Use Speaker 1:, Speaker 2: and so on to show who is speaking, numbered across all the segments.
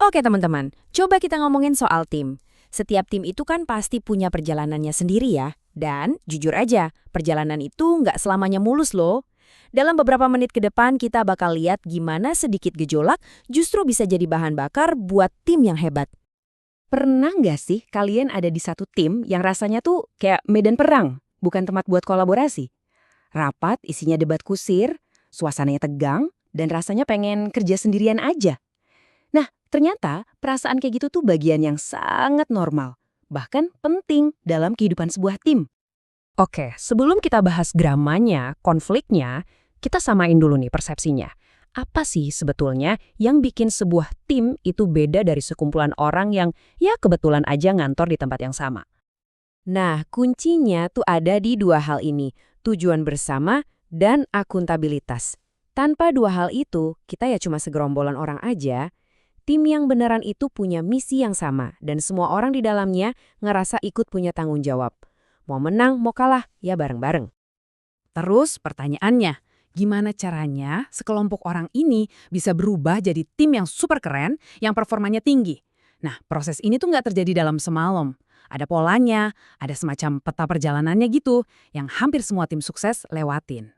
Speaker 1: Oke teman-teman, coba kita ngomongin soal tim. Setiap tim itu kan pasti punya perjalanannya sendiri ya. Dan jujur aja, perjalanan itu nggak selamanya mulus loh. Dalam beberapa menit ke depan kita bakal lihat gimana sedikit gejolak justru bisa jadi bahan bakar buat tim yang hebat.
Speaker 2: Pernah nggak sih kalian ada di satu tim yang rasanya tuh kayak medan perang, bukan tempat buat kolaborasi? Rapat isinya debat kusir, suasananya tegang, dan rasanya pengen kerja sendirian aja. Nah, ternyata perasaan kayak gitu tuh bagian yang sangat normal, bahkan penting dalam kehidupan sebuah tim.
Speaker 3: Oke, sebelum kita bahas gramanya, konfliknya, kita samain dulu nih persepsinya. Apa sih sebetulnya yang bikin sebuah tim itu beda dari sekumpulan orang yang ya kebetulan aja ngantor di tempat yang sama?
Speaker 1: Nah, kuncinya tuh ada di dua hal ini, tujuan bersama dan akuntabilitas. Tanpa dua hal itu, kita ya cuma segerombolan orang aja. Tim yang beneran itu punya misi yang sama, dan semua orang di dalamnya ngerasa ikut punya tanggung jawab. Mau menang, mau kalah, ya bareng-bareng.
Speaker 4: Terus pertanyaannya, gimana caranya sekelompok orang ini bisa berubah jadi tim yang super keren, yang performanya tinggi? Nah, proses ini tuh nggak terjadi dalam semalam. Ada polanya, ada semacam peta perjalanannya gitu, yang hampir semua tim sukses lewatin.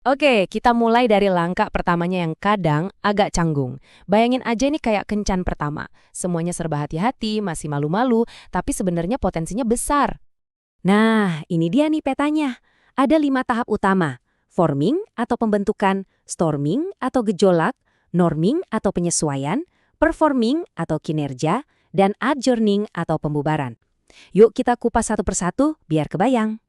Speaker 1: Oke, kita mulai dari langkah pertamanya yang kadang agak canggung. Bayangin aja nih kayak kencan pertama. Semuanya serba hati-hati, masih malu-malu, tapi sebenarnya potensinya besar. Nah, ini dia nih petanya. Ada 5 tahap utama. Forming atau pembentukan, storming atau gejolak, norming atau penyesuaian, performing atau kinerja, dan adjourning atau pembubaran. Yuk kita kupas satu persatu biar kebayang.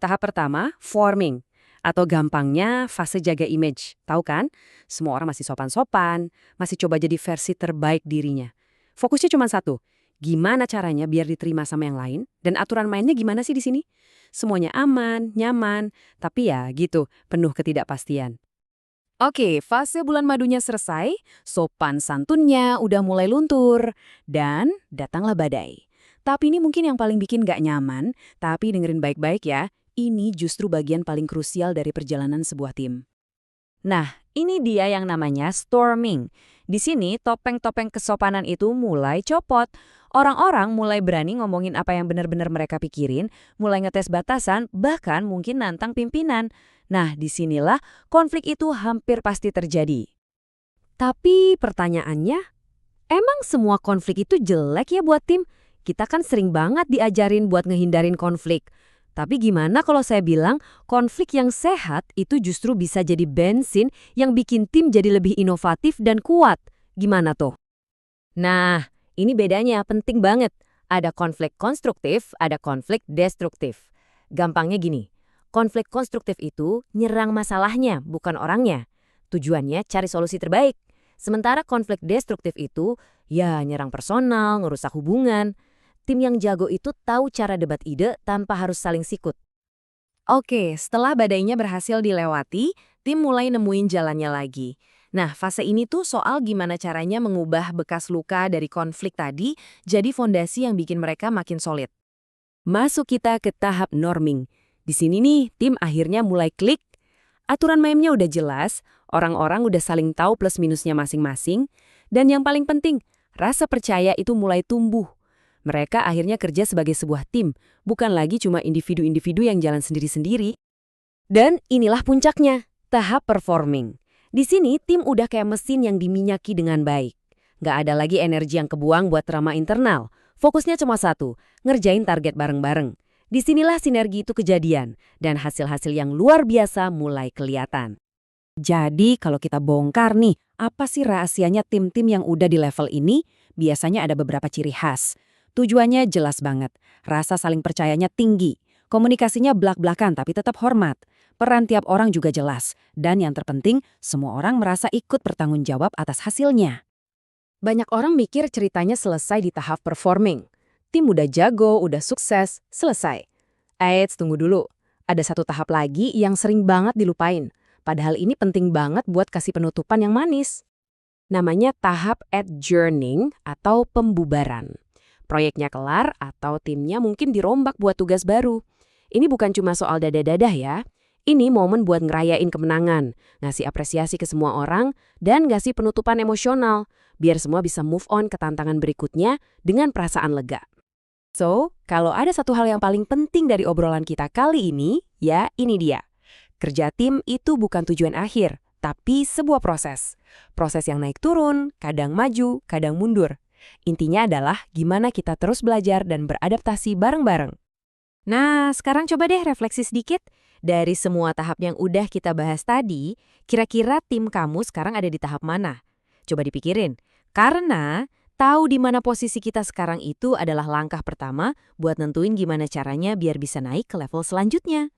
Speaker 2: Tahap pertama, forming. Atau gampangnya fase jaga image. Tahu kan? Semua orang masih sopan-sopan, masih coba jadi versi terbaik dirinya. Fokusnya cuma satu, gimana caranya biar diterima sama yang lain, dan aturan mainnya gimana sih di sini? Semuanya aman, nyaman, tapi ya gitu, penuh ketidakpastian.
Speaker 4: Oke, fase bulan madunya selesai, sopan santunnya udah mulai luntur, dan datanglah badai. Tapi ini mungkin yang paling bikin gak nyaman, tapi dengerin baik-baik ya, ini justru bagian paling krusial dari perjalanan sebuah tim.
Speaker 1: Nah, ini dia yang namanya storming. Di sini topeng-topeng kesopanan itu mulai copot. Orang-orang mulai berani ngomongin apa yang benar-benar mereka pikirin, mulai ngetes batasan, bahkan mungkin nantang pimpinan. Nah, disinilah konflik itu hampir pasti terjadi. Tapi pertanyaannya, emang semua konflik itu jelek ya buat tim? Kita kan sering banget diajarin buat ngehindarin konflik. Tapi gimana kalau saya bilang konflik yang sehat itu justru bisa jadi bensin yang bikin tim jadi lebih inovatif dan kuat? Gimana tuh? Nah, ini bedanya penting banget. Ada konflik konstruktif, ada konflik destruktif. Gampangnya gini, konflik konstruktif itu nyerang masalahnya, bukan orangnya. Tujuannya cari solusi terbaik. Sementara konflik destruktif itu ya nyerang personal, ngerusak hubungan. Tim yang jago itu tahu cara debat ide tanpa harus saling sikut.
Speaker 4: Oke, setelah badainya berhasil dilewati, tim mulai nemuin jalannya lagi. Nah, fase ini tuh soal gimana caranya mengubah bekas luka dari konflik tadi jadi fondasi yang bikin mereka makin solid.
Speaker 2: Masuk kita ke tahap norming. Di sini nih, tim akhirnya mulai klik. Aturan mainnya udah jelas, orang-orang udah saling tahu plus minusnya masing-masing, dan yang paling penting, rasa percaya itu mulai tumbuh. Mereka akhirnya kerja sebagai sebuah tim, bukan lagi cuma individu-individu yang jalan sendiri-sendiri.
Speaker 1: Dan inilah puncaknya, tahap performing. Di sini tim udah kayak mesin yang diminyaki dengan baik. Nggak ada lagi energi yang kebuang buat drama internal. Fokusnya cuma satu, ngerjain target bareng-bareng. Disinilah sinergi itu kejadian, dan hasil-hasil yang luar biasa mulai kelihatan.
Speaker 2: Jadi kalau kita bongkar nih, apa sih rahasianya tim-tim yang udah di level ini? Biasanya ada beberapa ciri khas. Tujuannya jelas banget, rasa saling percayanya tinggi, komunikasinya blak-blakan tapi tetap hormat, peran tiap orang juga jelas, dan yang terpenting, semua orang merasa ikut bertanggung jawab atas hasilnya.
Speaker 4: Banyak orang mikir ceritanya selesai di tahap performing. Tim udah jago, udah sukses, selesai. Eits, tunggu dulu. Ada satu tahap lagi yang sering banget dilupain. Padahal ini penting banget buat kasih penutupan yang manis. Namanya tahap adjourning atau pembubaran. Proyeknya kelar atau timnya mungkin dirombak buat tugas baru. Ini bukan cuma soal dadah-dadah ya. Ini momen buat ngerayain kemenangan, ngasih apresiasi ke semua orang, dan ngasih penutupan emosional, biar semua bisa move on ke tantangan berikutnya dengan perasaan lega.
Speaker 1: So, kalau ada satu hal yang paling penting dari obrolan kita kali ini, ya ini dia. Kerja tim itu bukan tujuan akhir, tapi sebuah proses. Proses yang naik turun, kadang maju, kadang mundur. Intinya adalah gimana kita terus belajar dan beradaptasi bareng-bareng. Nah, sekarang coba deh refleksi sedikit. Dari semua tahap yang udah kita bahas tadi, kira-kira tim kamu sekarang ada di tahap mana? Coba dipikirin. Karena tahu di mana posisi kita sekarang itu adalah langkah pertama buat nentuin gimana caranya biar bisa naik ke level selanjutnya.